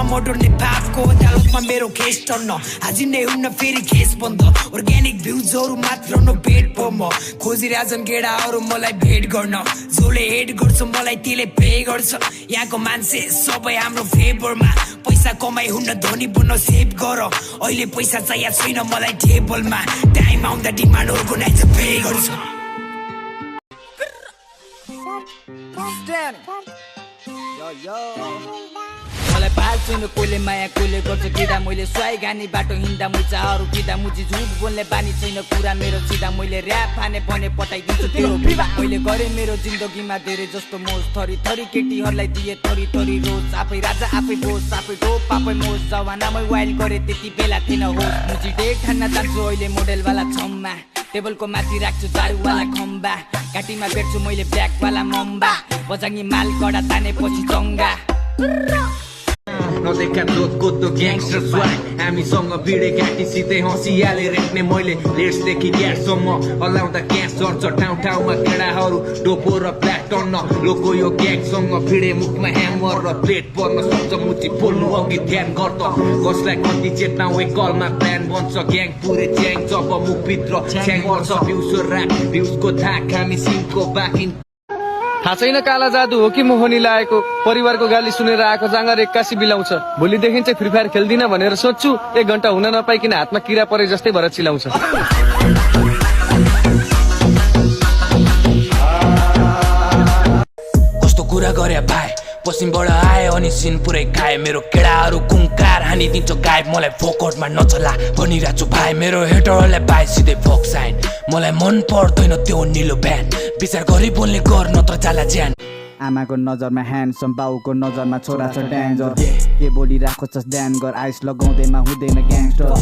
केसमा मोडर्ने पापको अदालतमा मेरो केस टर्न आज नै हुन्न फेरि केस बन्द अर्ग्यानिक भ्युजहरू मात्र न भेट पो म खोजिरहेछन् केटाहरू मलाई भेट गर्न जसले हेट गर्छ मलाई त्यसले पे गर्छ यहाँको मान्छे सबै हाम्रो फेभरमा पैसा कमाइ हुन्न धनी बन्न सेभ गर अहिले पैसा चाहिएको छैन मलाई टेबलमा टाइम आउँदा डिमान्डहरूको नाइच पे गर्छ मलाई पाल्छुन कोले माया कोले गर्छ किदा मैले स्वाई गानी बाटो हिँड्दा मुचा अरू किदा मुजी झुट बोल्ने बानी छैन कुरा मेरो सिधा मैले ऱ्याप फाने भने पठाइदिन्छु तेरो विवाह मैले गरेँ मेरो जिन्दगीमा धेरै जस्तो मोज थरी थरी केटीहरूलाई दिए थरी थरी रोज आफै राजा आफै बोस आफै टोप आफै मोज जवानामै वाइल्ड गरेँ त्यति बेला थिएन होस मुजी डेक खान्न जान्छु अहिले मोडेलवाला छम्मा टेबलको माथि राख्छु दारूवाला खम्बा घाँटीमा बेच्छु मैले ब्ल्याकवाला मम्बा बजाङ्गी माल कडा तानेपछि चङ्गा नदेखा दोधको ग्याङ्स्टर स्वाग हामीसँग भिडे घाँटी सिधै हँसियाले रेट्ने मैले लेट्सदेखि ग्याससम्म हल्लाउँदा ग्यास चढ्छ ठाउँ ठाउँमा केडाहरू डोपो र ब्ल्याक टर्न लोको यो ग्याङसँग भिडे मुखमा ह्यामर र प्लेट पर्न सक्छ मुची बोल्नु अघि ध्यान गर्छ कसलाई कति चेतना वे कलमा प्लान बन्छ ग्याङ पुरै च्याङ जब मुखभित्र च्याङ पर्छ भ्युज ऱ्याप भ्युजको धाक हामी सिङको बाँकी थाहा छैन काला जादु हो कि मोहनी लागेको परिवारको गाली सुनेर आएको जाँगर एक्कासी बिलाउँछ भोलिदेखि चाहिँ फ्री फायर खेल्दिन भनेर सोध्छु 1 घण्टा हुन नपाइकन हातमा किरा परे जस्तै भएर चिलाउँछ कस्तो कुरा गरे भाइ पश्चिमबाट आयो अनि सिन पुरै खाए मेरो केडाहरू कुङ्कार हानिदिन्छ गायब मलाई फोकटमा नचला भनिरहेको छु भाइ मेरो हेटरहरूलाई भाइ सिधै फोक साइन मलाई मन पर्दैन त्यो निलो भ्यान विचार गरी बोल्ने गर नत्र जाला ज्यान आमाको नजरमा ह्यान्डसम बाउको नजरमा छोरा छ ड्यान्जर के बोलिरहेको छ ध्यान गर आइस लगाउँदैमा हुँदैन ग्याङस्टर